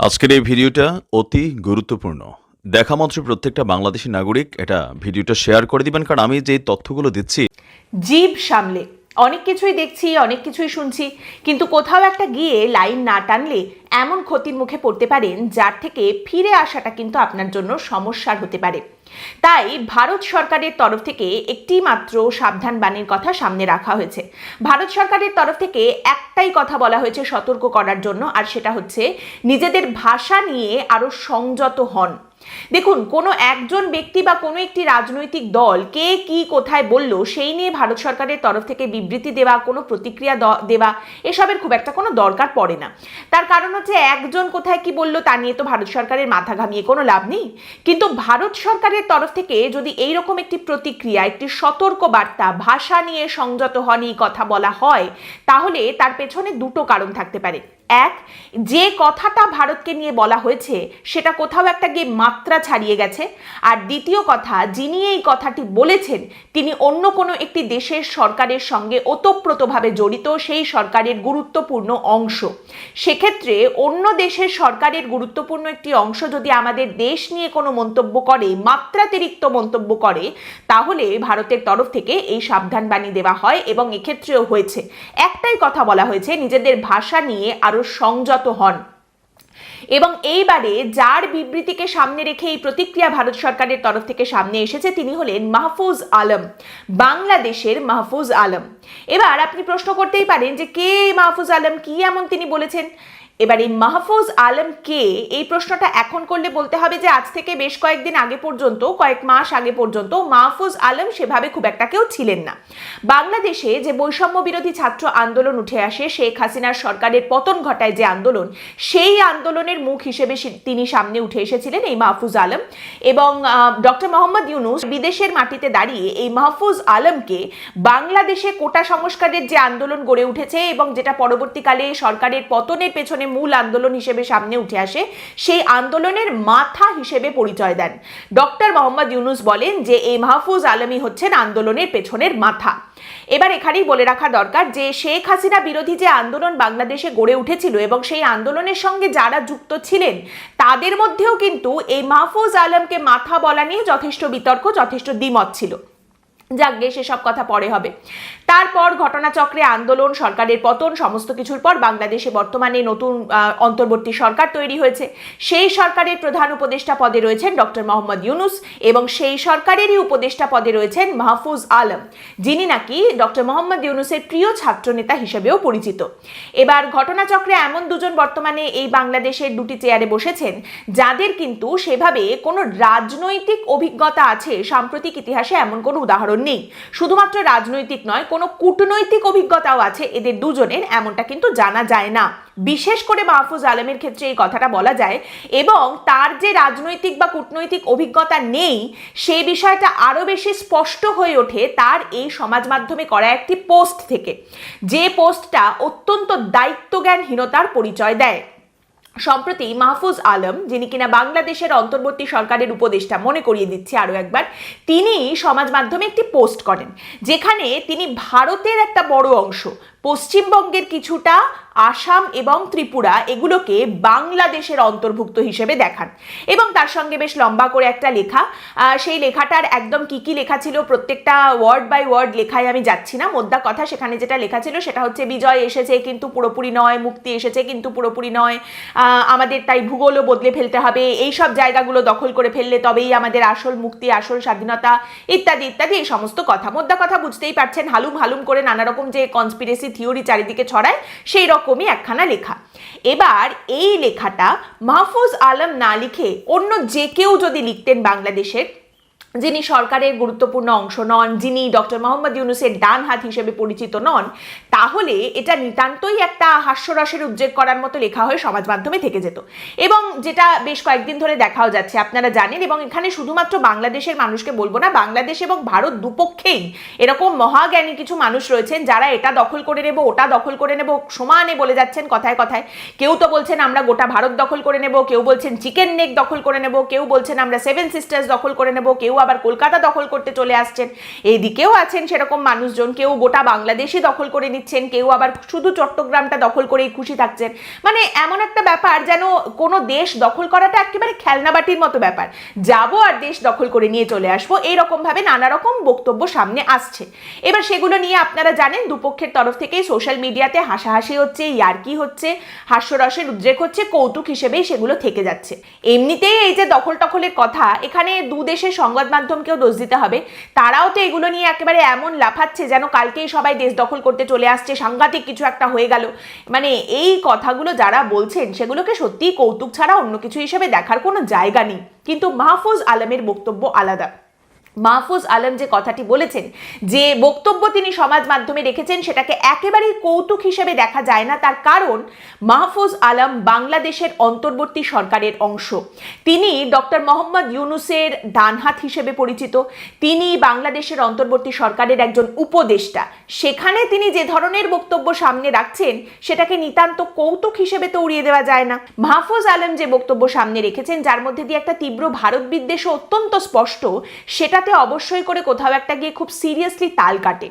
আজকের এই ভিডিওটা অতি গুরুত্বপূর্ণ। দেখা মাত্র প্রত্যেকটা বাংলাদেশী নাগরিক এটা ভিডিওটা শেয়ার করে দিবেন, কারণ আমি যে তথ্যগুলো দিচ্ছি জিভ সামলে অনেক কিছুই দেখছি, অনেক কিছুই শুনছি, কিন্তু কোথাও একটা গিয়ে লাইন না টানলে এমন ক্ষতির মুখে পড়তে পারেন যার থেকে ফিরে আসাটা কিন্তু আপনার জন্য সমস্যার হতে পারে। তাই ভারত সরকারের তরফ থেকে একটি মাত্র সাবধান বাণীর কথা সামনে রাখা হয়েছে। ভারত সরকারের তরফ থেকে একটাই কথা বলা হয়েছে সতর্ক করার জন্য, আর সেটা হচ্ছে নিজেদের ভাষা নিয়ে আরো সংযত হন। দেখুন, কোনো একজন ব্যক্তি বা কোনো একটি রাজনৈতিক দল কে কি কোথায় বলল সেই নিয়ে ভারত সরকারের তরফ থেকে বিবৃতি দেওয়া, কোনো প্রতিক্রিয়া দেওয়া, এসবের খুব একটা কোনো দরকার পড়ে না। তার কারণ হচ্ছে একজন কোথায় কি বলল তা নিয়ে তো ভারত সরকারের মাথা ঘামিয়ে কোনো লাভ নেই। কিন্তু ভারত সরকারের তরফ থেকে যদি এইরকম একটি প্রতিক্রিয়া, একটি সতর্ক বার্তা, ভাষা নিয়ে সংযত হন এই কথা বলা হয়, তাহলে তার পেছনে দুটো কারণ থাকতে পারে। এক, যে কথাটা ভারতকে নিয়ে বলা হয়েছে সেটা কোথাও একটা গিয়ে মাত্রা ছাড়িয়ে গেছে। আর দ্বিতীয় কথা, যিনি এই কথাটি বলেছেন তিনি অন্য কোনো একটি দেশের সরকারের সঙ্গে ওতপ্রোতভাবে জড়িত, সেই সরকারের গুরুত্বপূর্ণ অংশ। সেক্ষেত্রে অন্য দেশের সরকারের গুরুত্বপূর্ণ একটি অংশ যদি আমাদের দেশ নিয়ে কোনো মন্তব্য করে, মাত্রাতিরিক্ত মন্তব্য করে, তাহলে ভারতের তরফ থেকে এই সাবধান বাণী দেওয়া হয় এবং এক্ষেত্রেও হয়েছে। একটাই কথা বলা হয়েছে, নিজেদের ভাষা নিয়ে আরো সংযত হন। এবং এইবারে যার বিবৃতিকে সামনে রেখে এই প্রতিক্রিয়া ভারত সরকারের তরফ থেকে সামনে এসেছে তিনি হলেন মাহফুজ আলম, বাংলাদেশের মাহফুজ আলম। এবার আপনি প্রশ্ন করতেই পারেন যে কে মাহফুজ আলম, কি এমন তিনি বলেছেন। এবার এই মাহফুজ আলম কে, এই প্রশ্নটা এখন করলে বলতে হবে যে আজ থেকে বেশ কয়েকদিন আগে পর্যন্ত, কয়েক মাস আগে পর্যন্ত মাহফুজ আলম সেভাবে খুব একটা কেউ ছিলেন না। বাংলাদেশে যে বৈষম্য বিরোধী ছাত্র আন্দোলন উঠে আসে, শেখ হাসিনার সরকারের পতন ঘটায় যে আন্দোলন, সেই আন্দোলনের মুখ হিসেবে তিনি সামনে উঠে এসেছিলেন এই মাহফুজ আলম। এবং ডক্টর মোহাম্মদ ইউনূস বিদেশের মাটিতে দাঁড়িয়ে এই মাহফুজ আলমকে বাংলাদেশে কোটা সংস্কারের যে আন্দোলন গড়ে উঠেছে এবং যেটা পরবর্তীকালে সরকারের পতনের পেছনে মূল আন্দোলন হিসেবে সামনে উঠে আসে, সেই আন্দোলনের মাথা হিসেবে পরিচয় দেন। ডক্টর মোহাম্মদ ইউনূস বলেন যে এই মাহফুজ আলমই হচ্ছেন আন্দোলনের পেছনের মাথা। এবার এখানেই বলে রাখা দরকার যে শেখ হাসিনা বিরোধী যে আন্দোলন বাংলাদেশে গড়ে উঠেছিল এবং সেই আন্দোলনের সঙ্গে যারা যুক্ত ছিলেন তাদের মধ্যেও কিন্তু এই মাহফুজ আলমকে মাথা বলা নিয়ে যথেষ্ট বিতর্ক, যথেষ্ট দ্বিমত ছিল। যাকগে, সেসব কথা পরে হবে। তারপর ঘটনাচক্রে আন্দোলন, সরকারের পতন, সমস্ত কিছুর পর বাংলাদেশে বর্তমানে নতুন অন্তর্বর্তী সরকার তৈরি হয়েছে। সেই সরকারের প্রধান উপদেষ্টা পদে রয়েছেন ডক্টর মোহাম্মদ ইউনূস এবং সেই সরকারেরই উপদেষ্টা পদে রয়েছেন মাহফুজ আলম, যিনি নাকি ডক্টর মোহাম্মদ ইউনূসের প্রিয় ছাত্রনেতা হিসেবেও পরিচিত। এবার ঘটনাচক্রে এমন দুজন বর্তমানে এই বাংলাদেশের দুটি চেয়ারে বসেছেন যাদের কিন্তু সেভাবে কোনো রাজনৈতিক অভিজ্ঞতা আছে সাম্প্রতিক ইতিহাসে এমন কোনো উদাহরণ নেই। শুধুমাত্র রাজনৈতিক নয়, কোনো কূটনৈতিক অভিজ্ঞতাও আছে এদের দুজনের, এমনটা কিন্তু জানা যায় না। বিশেষ করে মাহফুজ আলমের ক্ষেত্রে এই কথাটা বলা যায়, এবং তার যে রাজনৈতিক বা কূটনৈতিক অভিজ্ঞতা নেই সেই বিষয়টা আরো বেশি স্পষ্ট হয়ে ওঠে তার এই সমাজ মাধ্যমে করা একটি পোস্ট থেকে, যে পোস্টটা অত্যন্ত দায়িত্বজ্ঞানহীনতার পরিচয় দেয়। সম্প্রতি মাহফুজ আলম, যিনি কিনা বাংলাদেশের অন্তর্বর্তী সরকারের উপদেষ্টা, মনে করিয়ে দিচ্ছি আরো একবার, তিনি সমাজ মাধ্যমে একটি পোস্ট করেন যেখানে তিনি ভারতের একটা বড় অংশ, পশ্চিমবঙ্গের কিছুটা, আসাম এবং ত্রিপুরা, এগুলোকে বাংলাদেশের অন্তর্ভুক্ত হিসেবে দেখান এবং তার সঙ্গে বেশ লম্বা করে একটা লেখা। সেই লেখাটার একদম কি লেখা ছিল প্রত্যেকটা ওয়ার্ড বাই ওয়ার্ড লেখায় আমি যাচ্ছি না, মোদ্দা কথা সেখানে যেটা লেখা ছিল সেটা হচ্ছে বিজয় এসেছে কিন্তু পুরোপুরি নয়, মুক্তি এসেছে কিন্তু পুরোপুরি নয়, আমাদের তাই ভূগোলও বদলে ফেলতে হবে, এই সব জায়গাগুলো দখল করে ফেললে তবেই আমাদের আসল মুক্তি, আসল স্বাধীনতা, ইত্যাদি ইত্যাদি, এই সমস্ত কথা। মোদ্দা কথা বুঝতেই পারছেন, হালুম হালুম করে নানা রকম যে কনস্পিরেসি থিওরি চারিদিকে ছড়ায় সেই রকমই একখানা লেখা। এবার এই লেখাটা মাহফুজ আলম না লিখে অন্য যে কেউ যদি লিখতেন, বাংলাদেশের যিনি সরকারের গুরুত্বপূর্ণ অংশ নন, যিনি ডক্টর মোহাম্মদ ইউনূসের ডান হাত হিসেবে পরিচিত নন, তাহলে এটা নিতান্তই একটা হাস্যরসের উদ্রেক করার মতো লেখা হয়ে সমাজ মাধ্যমে থেকে যেত, এবং যেটা বেশ কয়েকদিন ধরে দেখাও যাচ্ছে আপনারা জানেন। এবং এখানে শুধুমাত্র বাংলাদেশের মানুষকে বলবো না, বাংলাদেশ এবং ভারত দুপক্ষেই এরকম মহাজ্ঞানী কিছু মানুষ রয়েছেন যারা এটা দখল করে নেব, ওটা দখল করে নেব সমানে বলে যাচ্ছেন কথায় কথায়। কেউ তো বলছেন আমরা গোটা ভারত দখল করে নেব, কেউ বলছেন চিকেন নেক দখল করে নেব, কেউ বলছেন আমরা 7 সিস্টার্স দখল করে নেব, কেউ আবার কলকাতা দখল করতে চলে আসছেন, এদিকেও আছেন সেরকম মানুষজন, কেউ গোটা বাংলাদেশই দখল করে নিচ্ছেন, কেউ আবার শুধু চট্টগ্রামটা দখল করেই খুশি থাকছেন। মানে এমন একটা ব্যাপার যেন কোনো দেশ দখল করাটা একেবারে খেলনাবাটির মতো ব্যাপার, যাবো আর দেশ দখল করে নিয়ে চলে আসবো, এইরকম ভাবে নানা রকম বক্তব্য সামনে আসছে। এবার সেগুলো নিয়ে আপনারা জানেন দুপক্ষের তরফ থেকেই সোশ্যাল মিডিয়াতে হাসাহাসি হচ্ছে, ইয়ার্কি হচ্ছে, হাস্যরসের উদ্রেক হচ্ছে, কৌতুক হিসেবেই সেগুলো থেকে যাচ্ছে। এমনিতেই এই যে দখল টখলের কথা, এখানে দু দেশের সংবাদ মাধ্যমকেও দোষ দিতে হবে, তারাও তো এগুলো নিয়ে একেবারে এমন লাফাচ্ছে যেন কালকেই সবাই দেশ দখল করতে চলে আসছে, সাংঘাতিক কিছু একটা হয়ে গেল। মানে এই কথাগুলো যারা বলছেন সেগুলোকে সত্যিই কৌতুক ছাড়া অন্য কিছু হিসেবে দেখার কোনো জায়গা নেই। কিন্তু মাহফুজ আলমের বক্তব্য আলাদা। মাহফুজ আলম যে কথাটি বলেছেন, যে বক্তব্য তিনি সমাজ মাধ্যমে রেখেছেন, সেটাকে একেবারেই কৌতুক হিসেবে দেখা যায় না। তার কারণ মাহফুজ আলম বাংলাদেশের অন্তর্বর্তী সরকারের অংশ। তিনি ডক্টর মোহাম্মদ ইউনূসের ডানহাত হিসেবে পরিচিত। তিনি বাংলাদেশের অন্তর্বর্তী সরকারের একজন উপদেষ্টা। সেখানে তিনি যে ধরনের বক্তব্য সামনে রাখছেন সেটাকে নিতান্ত কৌতুক হিসেবে তো উড়িয়ে দেওয়া যায় না। মাহফুজ আলম যে বক্তব্য সামনে রেখেছেন, যার মধ্যে দিয়ে একটা তীব্র ভারত বিদ্বেষ অত্যন্ত স্পষ্ট, সেটা অবশ্যই করে কোথাও একটা গিয়ে খুব সিরিয়াসলি তাল কাটে।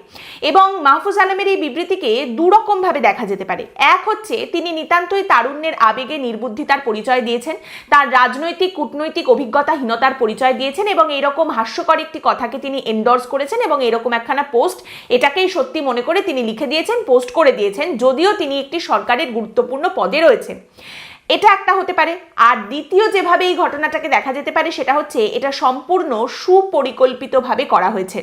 এবং মাহফুজ আলমের এই বিবৃতিকে দুরকম ভাবে দেখা যেতে পারে। এক হচ্ছে তিনি নিতান্তই তারুণ্যের আবেগে নির্বুদ্ধিতার পরিচয় দিয়েছেন, তার রাজনৈতিক কূটনৈতিক অভিজ্ঞতাহীনতার পরিচয় দিয়েছেন এবং এরকম হাস্যকর একটি কথাকে তিনি এন্ডোর্স করেছেন এবং এরকম একখানা পোস্ট এটাকেই সত্যি মনে করে তিনি লিখে দিয়েছেন, পোস্ট করে দিয়েছেন, যদিও তিনি একটি সরকারের গুরুত্বপূর্ণ পদে রয়েছেন। এটা একটা হতে পারে। আর দ্বিতীয় যেভাবে এই ঘটনাটাকে দেখা যেতে পারে সেটা হচ্ছে এটা সম্পূর্ণ সুপরিকল্পিতভাবে করা হয়েছে।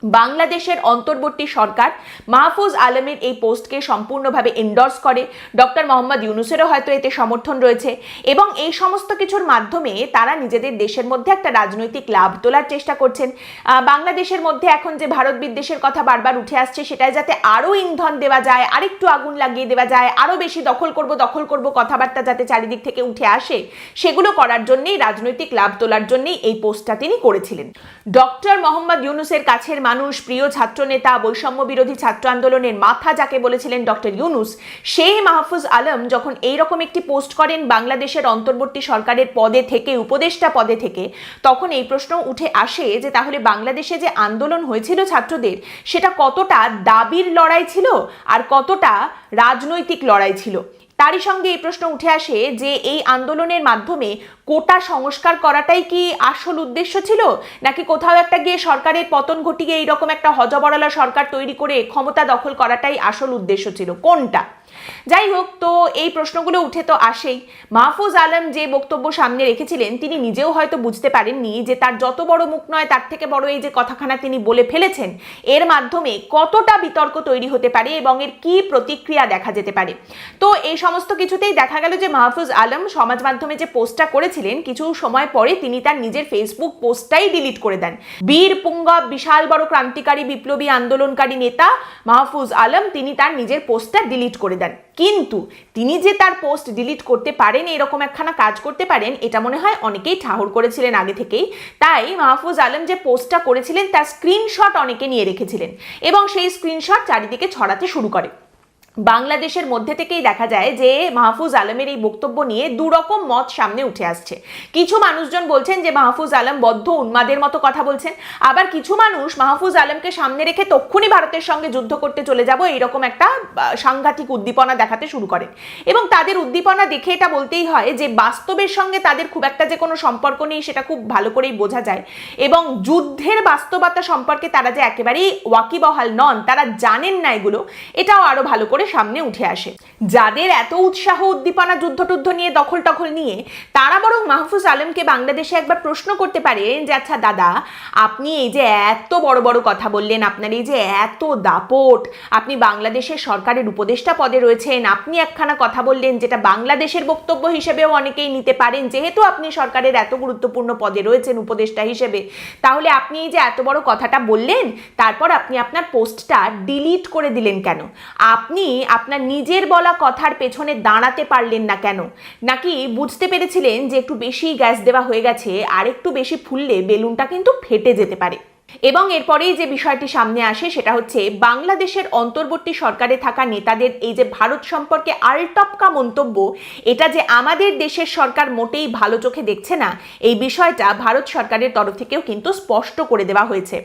বাংলাদেশের অন্তর্বর্তী সরকার মাহফুজ আলমের এই পোস্টকে সম্পূর্ণভাবে এন্ডোর্স করে, ডক্টর মোহাম্মদ ইউনূসেরও হয়তো এতে সমর্থন রয়েছে এবং এই সমস্ত কিছুর মাধ্যমে তারা নিজেদের দেশের মধ্যে একটা রাজনৈতিক লাভ তোলার চেষ্টা করছেন। বাংলাদেশের মধ্যে এখন যে ভারত বিদ্বেষের কথা বারবার উঠে আসছে, সেটাই যাতে আরও ইন্ধন দেওয়া যায়, আরেকটু আগুন লাগিয়ে দেওয়া যায়, আরও বেশি দখল করব কথাবার্তা যাতে চারিদিক থেকে উঠে আসে, সেগুলো করার জন্যই, রাজনৈতিক লাভ তোলার জন্যই এই পোস্টটা তিনি করেছিলেন। ডক্টর মোহাম্মদ ইউনূসের কাছের মানুষ, প্রিয় ছাত্র নেতা, বৈষম্য বিরোধী ছাত্র আন্দোলনের মাথা যাকে বলেছিলেন ডক্টর ইউনূস, সেই মাহফুজ আলম যখন এইরকম একটি পোস্ট করেন বাংলাদেশের অন্তর্বর্তী সরকারের পদে থেকে, উপদেষ্টা পদে থেকে, তখন এই প্রশ্ন উঠে আসে যে তাহলে বাংলাদেশে যে আন্দোলন হয়েছিল ছাত্রদের, সেটা কতটা দাবির লড়াই ছিল আর কতটা রাজনৈতিক লড়াই ছিল। তারই সঙ্গে এই প্রশ্ন উঠে আসে যে এই আন্দোলনের মাধ্যমে কোটা সংস্কার করাটাই কি আসল উদ্দেশ্য ছিল, নাকি কোথাও একটা গিয়ে সরকারের পতন ঘটিয়ে এইরকম একটা হজবরলা সরকার তৈরি করে ক্ষমতা দখল করাটাই আসল উদ্দেশ্য ছিল, কোনটা? যাই হোক, তো এই প্রশ্নগুলো উঠে তো আসেই। মাহফুজ আলম যে বক্তব্য সামনে রেখেছিলেন, তিনি নিজেও হয়তো বুঝতে পারেননি যে তার যত বড় মুখ নয় তার থেকে বড় এই যে কথাখানা তিনি বলে ফেলেছেন, এর মাধ্যমে কতটা বিতর্ক তৈরি হতে পারে এবং এর কি প্রতিক্রিয়া দেখা যেতে পারে। তো এই সমস্ত কিছুতেই দেখা গেল যে মাহফুজ আলম সমাজ মাধ্যমে যে পোস্টটা করেছিলেন, কিছু সময় পরে তিনি তার নিজের ফেসবুক পোস্টটাই ডিলিট করে দেন। বীর পুঙ্গব, বিশাল বড় ক্রান্তিকারী বিপ্লবী আন্দোলনকারী নেতা মাহফুজ আলম, তিনি তার নিজের পোস্টটা ডিলিট করে দেন। কিন্তু তিনি যে তার পোস্ট ডিলিট করতে পারেন, এরকম একখানা কাজ করতে পারেন, এটা মনে হয় অনেকেই ঠাহর করেছিলেন আগে থেকেই। তাই মাহফুজ আলম যে পোস্টটা করেছিলেন তার স্ক্রিনশট অনেকে নিয়ে রেখেছিলেন এবং সেই স্ক্রিনশট চারিদিকে ছড়াতে শুরু করে। বাংলাদেশের মধ্যে থেকেই দেখা যায় যে মাহফুজ আলমের এই বক্তব্য নিয়ে দুরকম মত সামনে উঠে আসছে। কিছু মানুষজন বলছেন যে মাহফুজ আলম বদ্ধ উন্মাদের মতো কথা বলছেন, আবার কিছু মানুষ মাহফুজ আলমকে সামনে রেখে তক্ষুনি ভারতের সঙ্গে যুদ্ধ করতে চলে যাব এইরকম একটা সাংঘাতিক উদ্দীপনা দেখাতে শুরু করেন। এবং তাদের উদ্দীপনা দেখে এটা বলতেই হয় যে বাস্তবের সঙ্গে তাদের খুব একটা যে কোনো সম্পর্ক নেই, সেটা খুব ভালো করেই বোঝা যায়। এবং যুদ্ধের বাস্তবতা সম্পর্কে তারা যে একেবারেই ওয়াকিবহাল নন, তারা জানেন না এগুলো, এটাও আরো ভালো করে সামনে উঠে আসে। যাদের এত উৎসাহ উদ্দীপনা যুদ্ধ নিয়ে দখল নিয়ে, তারা বরং মাহফুজ আলমকে বাংলাদেশে একবার প্রশ্ন করতে পারেন যে আচ্ছা দাদা, আপনি এই যে এত বড় কথা বললেন, আপনার এই যে এত দাপট, আপনি বাংলাদেশের সরকারের উপদেষ্টা পদে রয়েছেন, আপনি একখানা কথা বললেন যেটা বাংলাদেশের বক্তব্য হিসেবেও অনেকেই নিতে পারেন, যেহেতু আপনি সরকারের এত গুরুত্বপূর্ণ পদে রয়েছেন উপদেষ্টা হিসেবে, তাহলে আপনি এই যে এত বড় কথাটা বললেন, তারপর আপনি আপনার পোস্টটা ডিলিট করে দিলেন কেন? আপনি আপনার নিজের বলা কথার পেছনে দাঁড়াতে পারলেন না কেন? নাকি বুঝতে পেরেছিলেন যে একটু বেশি গ্যাস দেওয়া হয়ে গেছে, আর একটু বেশি ফুললে বেলুনটা কিন্তু ফেটে যেতে পারে? এবং এরপরেই যে বিষয়টি সামনে আসে সেটা হচ্ছে বাংলাদেশের অন্তর্বর্তী সরকারে থাকা নেতাদের এই যে ভারত সম্পর্কে আলটপকা মন্তব্য, এটা যে আমাদের দেশের সরকার মোটেই ভালো চোখে দেখছে না, এই বিষয়টা ভারত সরকারের তরফ থেকেও কিন্তু স্পষ্ট করে দেওয়া হয়েছে।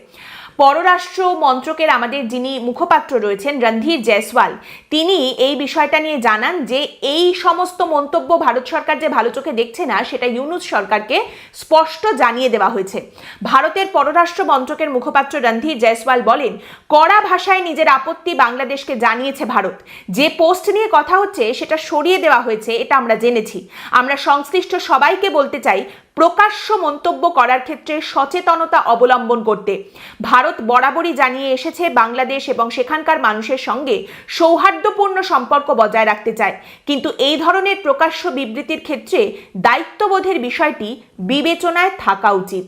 পররাষ্ট্র মন্ত্রকের আমাদের যিনি মুখপাত্র রয়েছেন রণধীর জয়সওয়াল, তিনি এই বিষয়টা নিয়ে জানান যে এই সমস্ত মন্তব্য ভারত সরকার যে ভালো চোখে দেখছে না সেটা ইউনূস সরকারকে স্পষ্ট জানিয়ে দেওয়া হয়েছে। ভারতের পররাষ্ট্র মন্ত্রকের মুখপাত্র রণধীর জয়সওয়াল বলেন, কড়া ভাষায় নিজের আপত্তি বাংলাদেশকে জানিয়েছে ভারত। যে পোস্ট নিয়ে কথা হচ্ছে সেটা সরিয়ে দেওয়া হয়েছে, এটা আমরা জেনেছি। আমরা সংশ্লিষ্ট সবাইকে বলতে চাই প্রকাশ্য মন্তব্য করার ক্ষেত্রে সচেতনতা অবলম্বন করতে। ভারত বরাবরই জানিয়ে এসেছে বাংলাদেশ এবং সেখানকার মানুষের সঙ্গে সৌহার্দ্যপূর্ণ সম্পর্ক বজায় রাখতে চায়, কিন্তু এই ধরনের প্রকাশ্য বিবৃতির ক্ষেত্রে দায়িত্ববোধের বিষয়টি বিবেচনায় থাকা উচিত।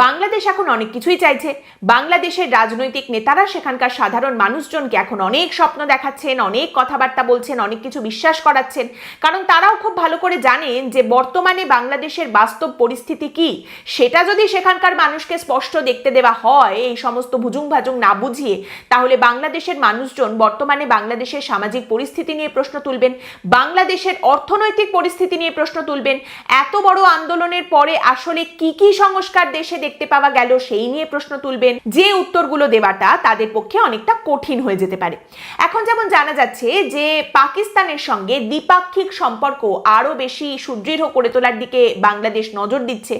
বাংলাদেশ এখন অনেক কিছুই চাইছে। বাংলাদেশের রাজনৈতিক নেতারা সেখানকার সাধারণ মানুষজনকে এখন অনেক স্বপ্ন দেখাচ্ছেন, অনেক কথাবার্তা বলছেন, অনেক কিছু বিশ্বাস করাচ্ছেন, কারণ তারাও খুব ভালো করে জানেন যে বর্তমানে বাংলাদেশের বাস্তব পরিস্থিতি কি। সেটা যদি সেখানকার মানুষকে স্পষ্ট দেখতে দেওয়া হয় এই সমস্ত ভুজুং ভাজুং না বুঝিয়ে, তাহলে বাংলাদেশের মানুষজন বর্তমানে বাংলাদেশের সামাজিক পরিস্থিতি নিয়ে প্রশ্ন তুলবেন, বাংলাদেশের অর্থনৈতিক পরিস্থিতি নিয়ে প্রশ্ন তুলবেন, এত বড় আন্দোলনের পরে আসলে কি কি সংস্কার দেশে দেখতে পাওয়া গেল সেই নিয়ে প্রশ্ন তুলবেন। যে উত্তরগুলো দেওয়াটা তাদের পক্ষে অনেকটা কঠিন হয়ে যেতে পারে। এখন যেমন জানা যাচ্ছে যে পাকিস্তানের সঙ্গে দ্বিপাক্ষিক সম্পর্ক আরো বেশি সুদৃঢ় করে তোলার দিকে বাংলাদেশ নজর দিচ্ছে।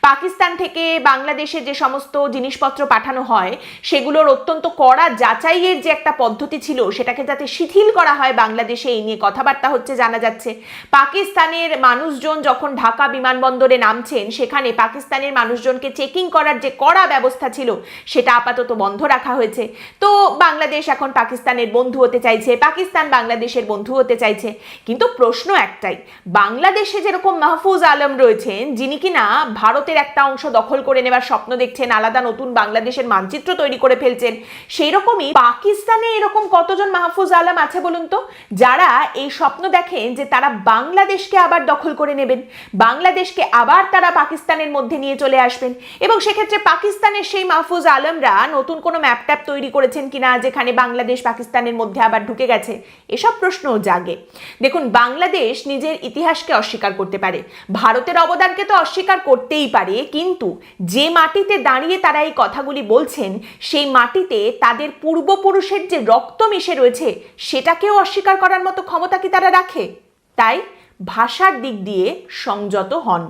পাকিস্তান থেকে বাংলাদেশে যে সমস্ত জিনিসপত্র পাঠানো হয় সেগুলোর অত্যন্ত কড়া যাচাইয়ের যে একটা পদ্ধতি ছিল সেটাকে যাতে শিথিল করা হয় বাংলাদেশে, এই নিয়ে কথাবার্তা হচ্ছে জানা যাচ্ছে। পাকিস্তানের মানুষজন যখন ঢাকা বিমানবন্দরে নামছেন সেখানে পাকিস্তানের মানুষজনকে চেকিং করার যে কড়া ব্যবস্থা ছিল সেটা আপাতত বন্ধ রাখা হয়েছে। তো বাংলাদেশ এখন পাকিস্তানের বন্ধু হতে চাইছে, পাকিস্তান বাংলাদেশের বন্ধু হতে চাইছে, কিন্তু প্রশ্ন একটাই, বাংলাদেশে যেরকম মাহফুজ আলম রয়েছেন যিনি কিনা ভারতের একটা অংশ দখল করে নেবার স্বপ্ন দেখছেন, আলাদা নতুন বাংলাদেশের মানচিত্র তৈরি করে ফেলছেন, সেই রকমই পাকিস্তানে এরকম কতজন মাহফুজ আলম আছে বলুন তো, যারা এই স্বপ্ন দেখেন যে তারা বাংলাদেশকে আবার দখল করে নেবেন, বাংলাদেশকে আবার তারা পাকিস্তানের মধ্যে নিয়ে চলে আসবেন, এবং সেক্ষেত্রে পাকিস্তানের সেই মাহফুজ আলমরা নতুন কোনো ম্যাপ ট্যাপ তৈরি করেছেন কিনা যেখানে বাংলাদেশ পাকিস্তানের মধ্যে আবার ঢুকে গেছে, এসব প্রশ্নও জাগে। দেখুন, বাংলাদেশ নিজের ইতিহাসকে অস্বীকার করতে পারে, ভারতের অবদানকে তো অস্বীকার করতেই পারে, কিন্তু যে মাটিতে দাঁড়িয়ে তারা এই কথাগুলি বলছেন সেই মাটিতে তাদের পূর্বপুরুষের যে রক্ত মিশে রয়েছে সেটাকেও অস্বীকার করার মতো ক্ষমতা কি তারা রাখে? তাই ভাষার দিক দিয়ে সংযত হন।